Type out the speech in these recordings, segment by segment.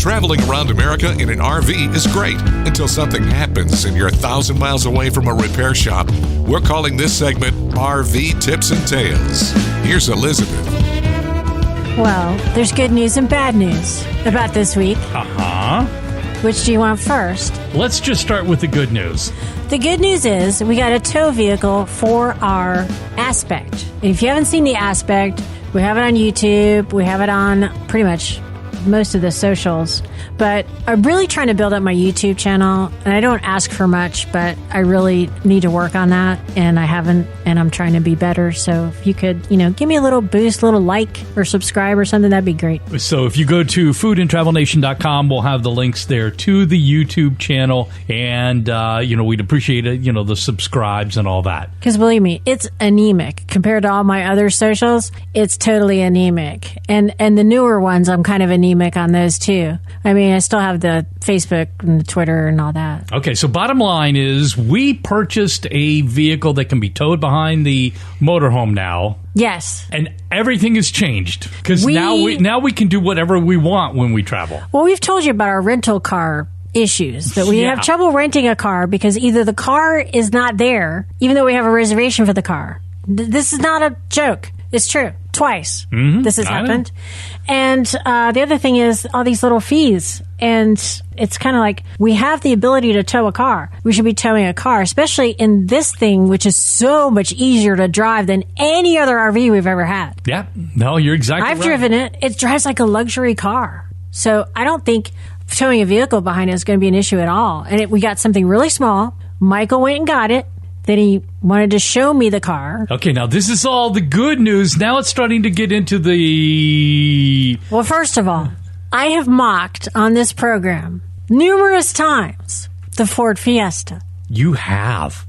Traveling around America in an RV is great until something happens and you're 1,000 miles away from a repair shop. We're calling this segment RV Tips and Tales. Here's Elizabeth. Well, there's good news and bad news about this week. Uh-huh. Which do you want first? Let's just start with the good news. The good news is we got a tow vehicle for our Aspect. And if you haven't seen the Aspect, we have it on YouTube. We have it on pretty much most of the socials. But I'm really trying to build up my YouTube channel, and I don't ask for much, but I really need to work on that, and I haven't, and I'm trying to be better. So if you could, give me a little boost, a little like or subscribe or something, that'd be great. So if you go to foodandtravelnation.com, we'll have the links there to the YouTube channel, and we'd appreciate it, the subscribes and all that. Because believe me, it's anemic compared to all my other socials. It's totally anemic, and the newer ones, I'm kind of anemic on those too. I mean, I still have the Facebook and the Twitter and all that. Okay, so bottom line is we purchased a vehicle that can be towed behind the motorhome now. Yes. And everything has changed because now we can do whatever we want when we travel. Well, we've told you about our rental car issues, that we have trouble renting a car because either the car is not there, even though we have a reservation for the car. This is not a joke. It's true. Twice this has happened. And the other thing is all these little fees. And it's kind of like we have the ability to tow a car. We should be towing a car, especially in this thing, which is so much easier to drive than any other RV we've ever had. Yeah. No, you're exactly right. I've driven it. It drives like a luxury car. So I don't think towing a vehicle behind it is going to be an issue at all. And we got something really small. Michael went and got it. Then he wanted to show me the car. Okay, now this is all the good news. Now it's starting to get into the... Well, first of all, I have mocked on this program numerous times the Ford Fiesta. You have.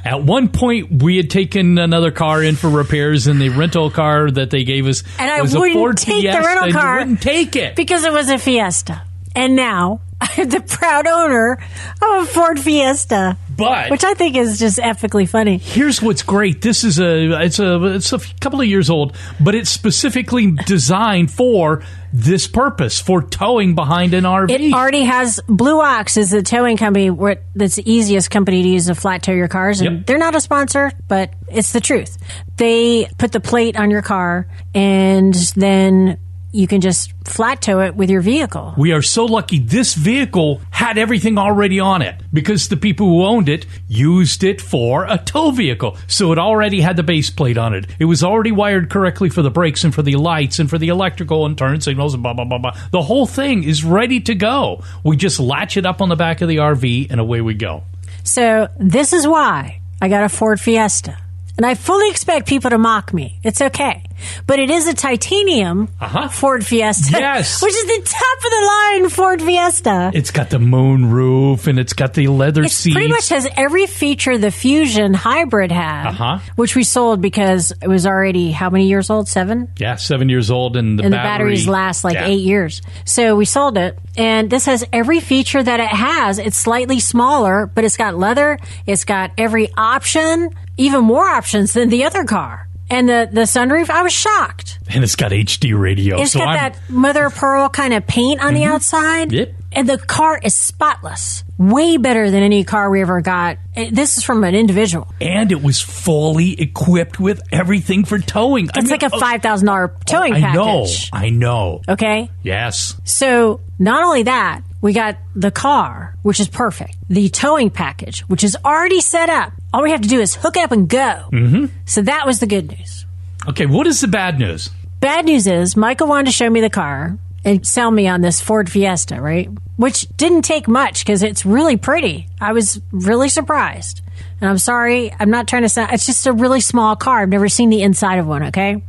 At one point, we had taken another car in for repairs, and the rental car that they gave us was a Ford Fiesta. And I wouldn't take the rental car. You wouldn't take it. Because it was a Fiesta. And now, I'm the proud owner of a Ford Fiesta. Which I think is just epically funny. Here's what's great. This is it's a couple of years old, but it's specifically designed for this purpose, for towing behind an RV. It already has Blue Ox is the towing company that's the easiest company to use to flat tow your cars. And they're not a sponsor, but it's the truth. They put the plate on your car, and then you can just flat tow it with your vehicle. We are so lucky this vehicle had everything already on it because the people who owned it used it for a tow vehicle. So it already had the base plate on it. It was already wired correctly for the brakes and for the lights and for the electrical and turn signals and blah, blah, blah, blah. The whole thing is ready to go. We just latch it up on the back of the RV and away we go. So this is why I got a Ford Fiesta. And I fully expect people to mock me. It's okay. But it is a titanium Ford Fiesta. Yes. Which is the top of the line Ford Fiesta. It's got the moon roof and it's got the leather seats. It pretty much has every feature the Fusion hybrid had, which we sold because it was already, how many years old? 7? Yeah, 7 years old. And the batteries last 8 years. So we sold it. And this has every feature that it has. It's slightly smaller, but it's got leather. It's got every option, even more options than the other car. And the sunroof, I was shocked. And it's got HD radio. It's got that mother of pearl kind of paint on the outside. Yep. And the car is spotless. Way better than any car we ever got. This is from an individual. And it was fully equipped with everything for towing. It's like a $5,000 towing package. I know. Okay? Yes. So not only that, we got the car, which is perfect. The towing package, which is already set up. All we have to do is hook it up and go. So that was the good news. Okay, what is the bad news? Bad news is Michael wanted to show me the car and sell me on this Ford Fiesta, right? Which didn't take much because it's really pretty. I was really surprised. And I'm sorry, I'm not trying to sound... It's just a really small car. I've never seen the inside of one, okay?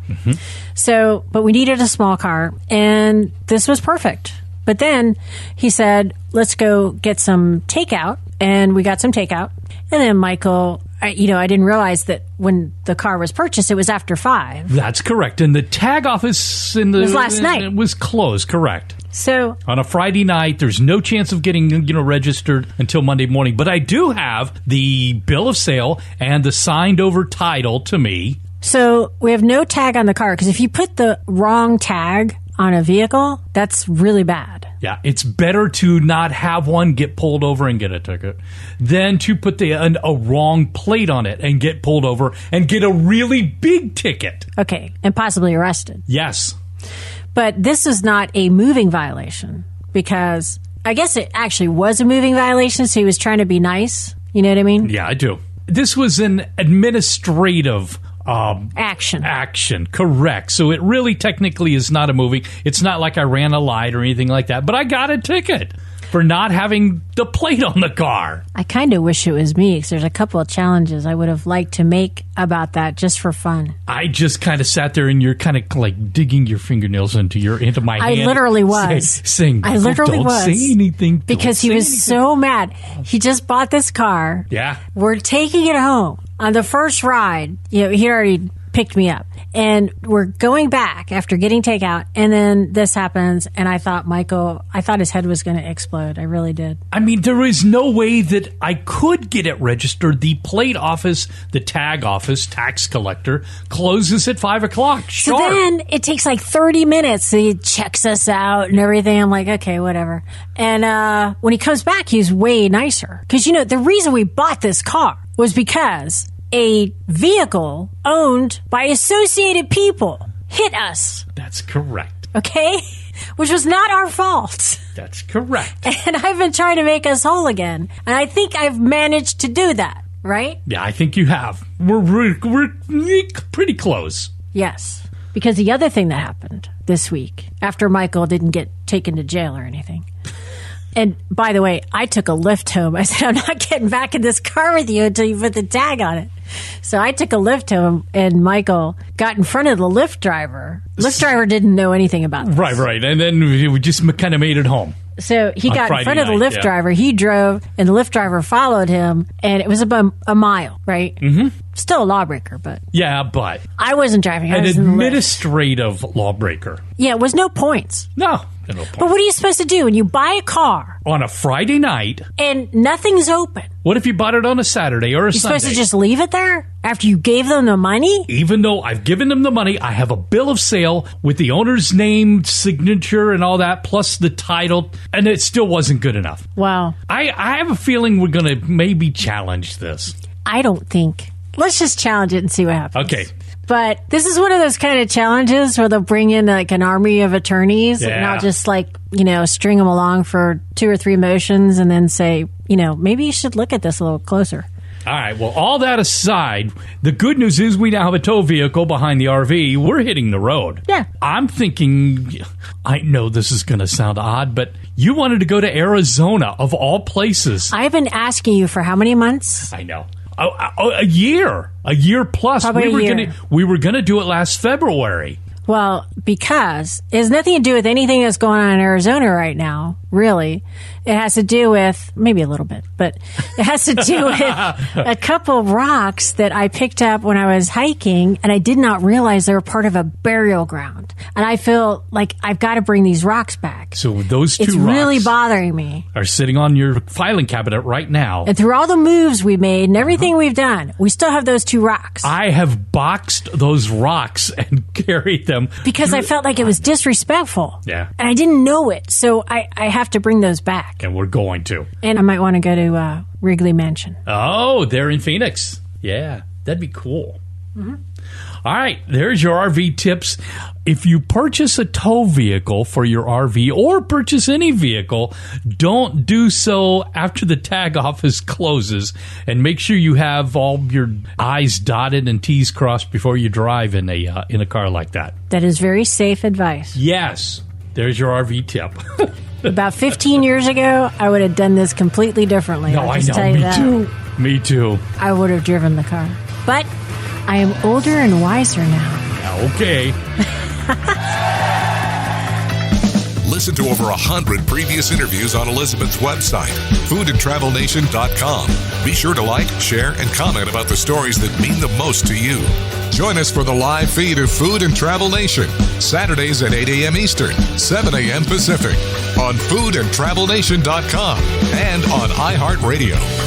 So, but we needed a small car, and this was perfect. But then he said, let's go get some takeout. And we got some takeout. And then Michael, I didn't realize that when the car was purchased, it was after 5. That's correct. And the tag office was last night. It was closed, correct. So on a Friday night, there's no chance of getting, registered until Monday morning. But I do have the bill of sale and the signed over title to me. So we have no tag on the car because if you put the wrong tag on a vehicle, that's really bad. Yeah, it's better to not have one get pulled over and get a ticket than to put a wrong plate on it and get pulled over and get a really big ticket. Okay, and possibly arrested. Yes. But this is not a moving violation because I guess it actually was a moving violation, so he was trying to be nice. You know what I mean? Yeah, I do. This was an administrative action. Correct. So it really technically is not a moving. It's not like I ran a light or anything like that. But I got a ticket for not having the plate on the car. I kind of wish it was me because there's a couple of challenges I would have liked to make about that just for fun. I just kind of sat there and you're kind of like digging your fingernails into my hand. I literally was. Saying, I literally don't was. say anything. Because he was so mad. He just bought this car. Yeah. We're taking it home. On the first ride, he already picked me up. And we're going back after getting takeout. And then this happens. And I thought his head was going to explode. I really did. I mean, there is no way that I could get it registered. The plate office, the tag office, tax collector, closes at 5 o'clock. Sharp. So then it takes like 30 minutes. So he checks us out and everything. I'm like, okay, whatever. And when he comes back, he's way nicer. Because, the reason we bought this car was because a vehicle owned by associated people hit us. That's correct. Okay? Which was not our fault. That's correct. And I've been trying to make us whole again. And I think I've managed to do that, right? Yeah, I think you have. We're pretty close. Yes. Because the other thing that happened this week, after Michael didn't get taken to jail or anything, and by the way, I took a lift home. I said, I'm not getting back in this car with you until you put the tag on it. So I took a lift home, and Michael got in front of the Lyft driver. Lyft driver didn't know anything about this. Right. And then we just kind of made it home. So he got in front of the Lyft yeah. driver. He drove, and the Lyft driver followed him, and it was about a mile, right? Mm-hmm. Still a lawbreaker, but... Yeah, but... I wasn't driving. I was an in the Lyft. administrative lawbreaker. Yeah, it was no points. No points. But what are you supposed to do when you buy a car... on a Friday night... and nothing's open? What if you bought it on a Saturday or a Sunday? You're supposed to just leave it there after you gave them the money? Even though I've given them the money, I have a bill of sale with the owner's name, signature, and all that, plus the title, and it still wasn't good enough. Wow. I have a feeling we're going to maybe challenge this. I don't think. Let's just challenge it and see what happens. Okay. But this is one of those kind of challenges where they'll bring in like an army of attorneys and I'll just string them along for 2 or 3 motions and then say, maybe you should look at this a little closer. All right. Well, all that aside, the good news is we now have a tow vehicle behind the RV. We're hitting the road. Yeah. I'm thinking, I know this is going to sound odd, but you wanted to go to Arizona, of all places. I've been asking you for how many months? I know. A year plus. Probably a year. We were gonna do it last February. Well, because it has nothing to do with anything that's going on in Arizona right now, really. It has to do with, maybe a little bit, but it has to do with a couple of rocks that I picked up when I was hiking, and I did not realize they were part of a burial ground. And I feel like I've got to bring these rocks back. So those two rocks really bothering me. Are sitting on your filing cabinet right now. And through all the moves we made and everything we've done, we still have those 2 rocks. I have boxed those rocks and carried them. Because I felt like it was disrespectful. Yeah. And I didn't know it. So I have to bring those back. And we're going to. And I might want to go to Wrigley Mansion. Oh, they're in Phoenix. Yeah, that'd be cool. Mm-hmm. All right, there's your RV tips. If you purchase a tow vehicle for your RV or purchase any vehicle, don't do so after the tag office closes, and make sure you have all your I's dotted and T's crossed before you drive in a car like that. That is very safe advice. Yes, there's your RV tip. About 15 years ago, I would have done this completely differently. No, I know. Me too. I would have driven the car. But I am older and wiser now. Okay. Listen to over 100 previous interviews on Elizabeth's website, foodandtravelnation.com. Be sure to like, share, and comment about the stories that mean the most to you. Join us for the live feed of Food and Travel Nation, Saturdays at 8 a.m. Eastern, 7 a.m. Pacific, on foodandtravelnation.com and on iHeartRadio.